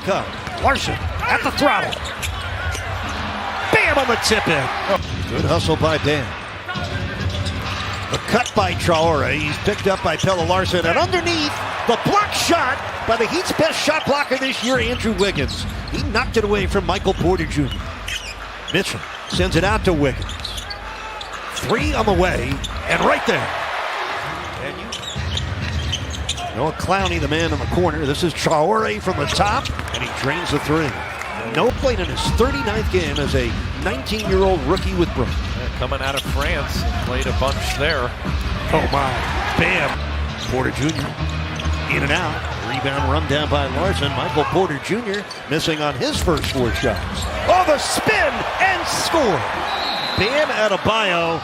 back up. Larson at the throttle. Bam on the tip in. Good hustle by Bam. The cut by Traore. He's picked up by Pelle Larsson. And underneath, the block shot by the Heat's best shot blocker this year, Andrew Wiggins. He knocked it away from Michael Porter Jr. Mitchell sends it out to Wiggins. 3 on the way, and right there. Noah Clowney, the man in the corner. This is Traore from the top, and he drains the 3. No played in his 39th game as a 19-year-old rookie with Brooklyn. Coming out of France, played a bunch there. Oh my, Bam. Porter Jr. in and out. Rebound run down by Larson. Michael Porter Jr. missing on his first 4 shots. Oh, the spin and score. Bam Adebayo.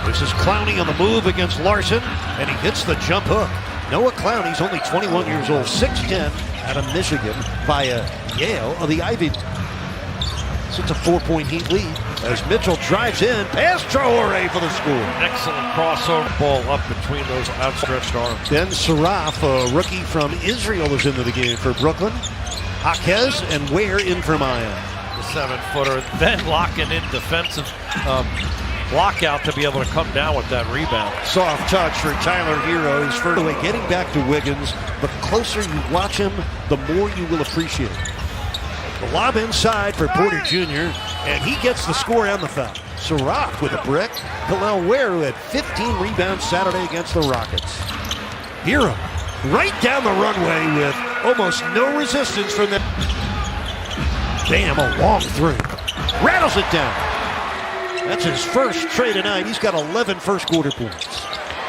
This is Clowney on the move against Larson, and he hits the jump hook. Noah Clowney's only 21 years old, 6'10", out of Michigan via Yale of the Ivy League. So it's a 4-point Heat lead as Mitchell drives in past Traore for the score. Excellent crossover ball up between those outstretched arms. Ben Saraf, a rookie from Israel, is into the game for Brooklyn. Jaquez and Ware in for Maya. The 7-footer, then locking in defensive lockout to be able to come down with that rebound. Soft touch for Tyler Hero. He's further away, getting back to Wiggins. The closer you watch him, the more you will appreciate it. The lob inside for Porter Jr., and he gets the score and the foul. Saraf with a brick. Kel'el Ware, who had 15 rebounds Saturday against the Rockets. Hero right down the runway with almost no resistance from them. Bam, a long 3. Rattles it down. That's his first trade tonight. He's got 11 first quarter points.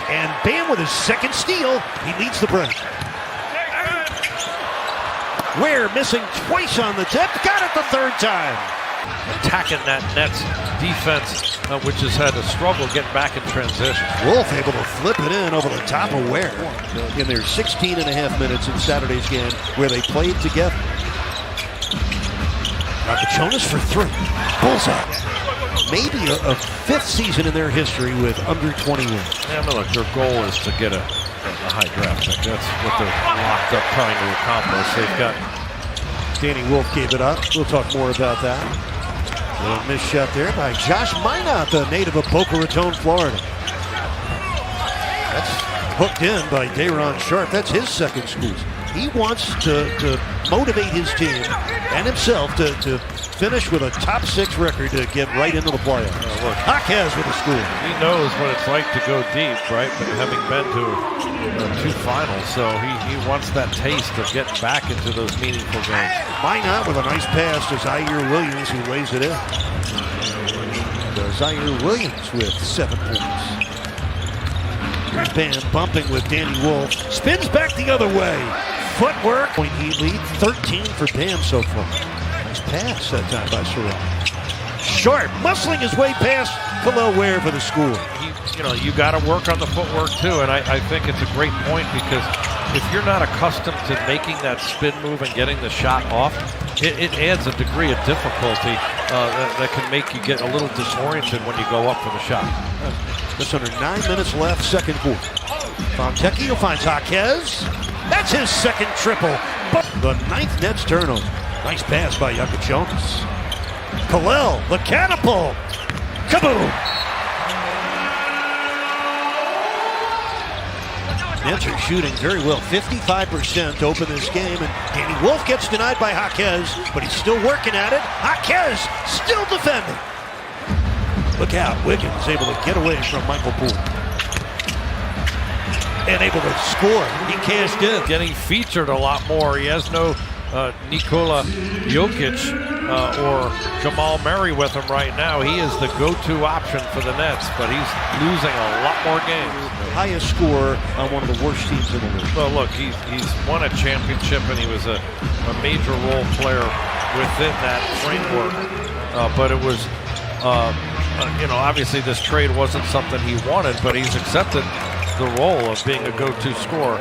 And Bam with his second steal, he leads the break. Ware missing twice on the tip, got it the 3rd time. Attacking that Nets defense, which has had a struggle getting back in transition. Wolf able to flip it in over the top of Ware in their 16 and a half minutes in Saturday's game where they played together. Jonas for 3. Bullseye. Maybe a 5th season in their history with under 20 wins. Yeah, look, their goal is to get a high draft pick. That's what they're locked up trying to accomplish. They've got... Danny Wolf gave it up. We'll talk more about that. Little missed shot there by Josh Minot, the native of Boca Raton, Florida. That's hooked in by Day'Ron Sharpe. That's his second squeeze. He wants to motivate his team and himself to finish with a top 6 record to get right into the playoffs. Jaquez with a score. He knows what it's like to go deep, right? But having been to 2 finals, so he wants that taste of getting back into those meaningful games. Minot with a nice pass to Zaire Williams, who lays it in. Zaire Williams with 7 points. Here's Bam bumping with Danny Wolf. Spins back the other way. Footwork. Point Heat lead, 13 for Bam so far. Nice pass that time by Saraf. Sharpe muscling his way past Kel'el Ware for the score. You got to work on the footwork too, and I think it's a great point because if you're not accustomed to making that spin move and getting the shot off, it adds a degree of difficulty that can make you get a little disoriented when you go up for the shot. Just under 9 minutes left, second quarter. Fontecchio finds Jaquez. That's his second triple. But the 9th Nets turnover. Nice pass by Jonas. Kel'el, the catapult. Kaboom! Nets are shooting very well, 55% to open this game, and Danny Wolf gets denied by Jaquez, but he's still working at it. Jaquez still defending. Look out, Wiggins able to get away from Michael Porter. And able to score. He cashed in. Getting featured a lot more. He has no Nikola Jokic or Jamal Murray with him right now. He is the go-to option for the Nets, but he's losing a lot more games. Highest scorer on one of the worst teams in the league. Well, look, he's won a championship, and he was a major role player within that framework. But it was, obviously this trade wasn't something he wanted, but he's accepted the role of being a go-to scorer.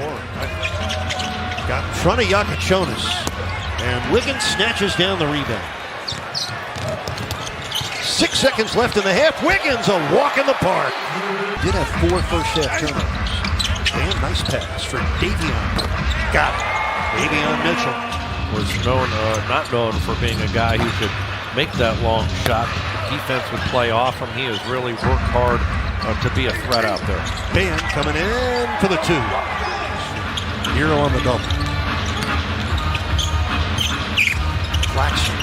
Got in front of Jonas, and Wiggins snatches down the rebound. 6 seconds left in the half. Wiggins, a walk in the park. Did have 4 first half turnovers. And nice pass for Davion. Got it. Davion Mitchell. Was not known for being a guy who could make that long shot. Defense would play off him. He has really worked hard to be a threat out there. Bam coming in for the 2. Hero on the double. Claxton.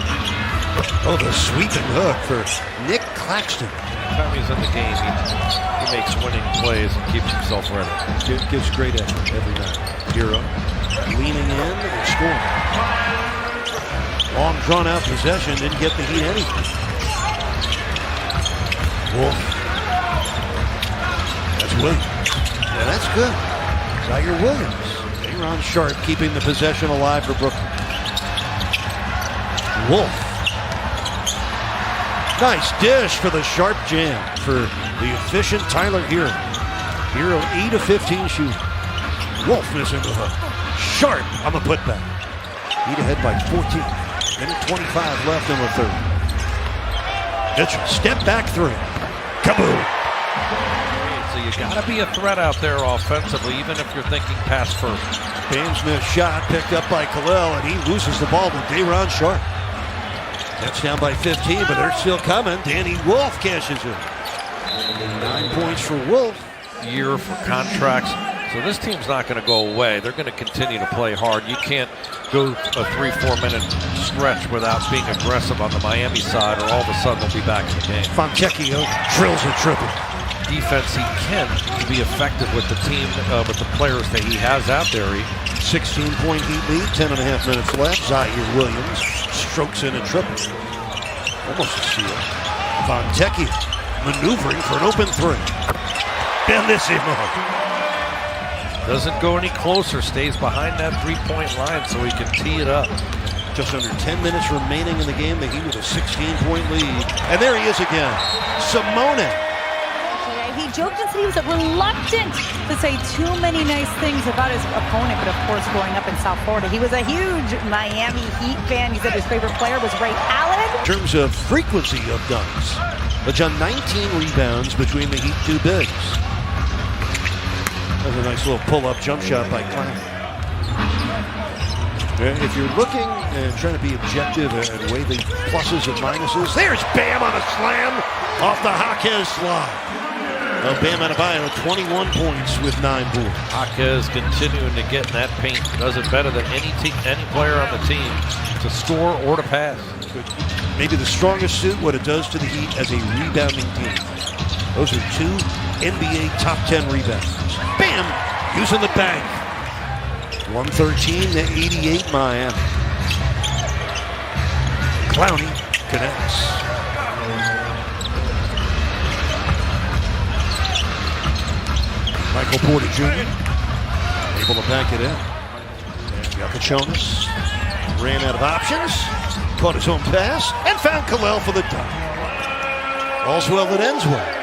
Oh, the sweeping hook for Nick Claxton. Every time he's in the game, he makes winning plays and keeps himself ready. Gives great effort every night. Hero leaning in and scoring. Long drawn-out possession, didn't get the Heat anything. Wolf. That's Williams. Yeah, that's good. Zaire Williams. Aaron Sharp keeping the possession alive for Brooklyn. Wolf. Nice dish for the Sharp jam for the efficient Tyler Hero. Hero 8 of 15 shooting. Wolf missing the hook. Sharp on the putback. Heat ahead by 14. Minute 25 left in the third. Mitchell, step back 3. Kaboom! So you got to be a threat out there offensively, even if you're thinking pass first. Bam's missed shot picked up by Khalil, and he loses the ball to Day'Ron Sharp. That's down by 15, but they're still coming. Danny Wolf cashes in. 9 points for Wolf. Year for contracts. So this team's not going to go away. They're going to continue to play hard. You can't go a 3-4 minute stretch without being aggressive on the Miami side, or all of a sudden they'll be back in the game. Fontecchio drills a triple. Defense, he can be effective with the team, with the players that he has out there. 16-point Heat lead, 10.5 minutes left. Zaire Williams strokes in a triple. Almost a steal. Fontecchio maneuvering for an open 3. Bellissimo. Doesn't go any closer, stays behind that 3-point line so he can tee it up. Just under 10 minutes remaining in the game. The Heat with a 16-point lead. And there he is again. Simone. He joked and said he was reluctant to say too many nice things about his opponent, but of course growing up in South Florida, he was a huge Miami Heat fan. He said his favorite player was Ray Allen. In terms of frequency of dunks, but John 19 rebounds between the Heat 2 bigs. That's a nice little pull-up jump shot by Klein. If you're looking and trying to be objective and weigh the pluses and minuses, there's Bam on a slam off the Jaquez slide. Bam Adebayo, 21 points with 9 boards. Jaquez continuing to get in that paint. Does it better than any player on the team to score or to pass. Maybe the strongest suit, what it does to the Heat as a rebounding team. Those are 2 NBA top 10 rebounders. Bam! Using the bank. 113-88 Miami. Clowney connects. Michael Porter Jr. able to bank it in. And Yakachonis ran out of options, caught his own pass, and found Khalil for the dunk. All's well that ends well.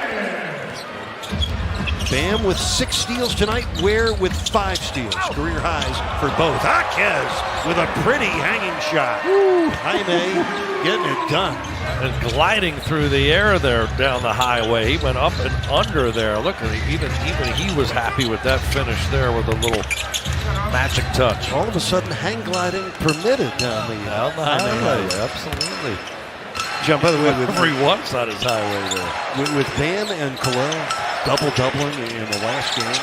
Bam with 6 steals tonight, Ware with 5 steals. Career highs for both. Jaquez with a pretty hanging shot. Jaime getting it done. And gliding through the air there down the highway. He went up and under there. Look, even he was happy with that finish there with a little magic touch. All of a sudden, hang gliding permitted down the highway. Absolutely. John, by the way, with everyone's on his highway there. With Bam and Khalil double-doubling in the last game,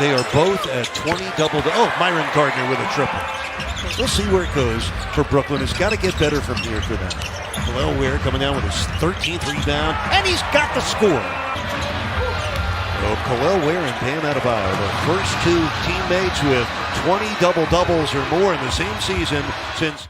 they are both at 20 double-double. Oh, Myron Gardner with a triple. We'll see where it goes for Brooklyn. It's got to get better from here for them. Khalil Ware coming down with his 13th rebound, and he's got the score. So Khalil Ware and Bam Adebayo, the first 2 teammates with 20 double-doubles or more in the same season since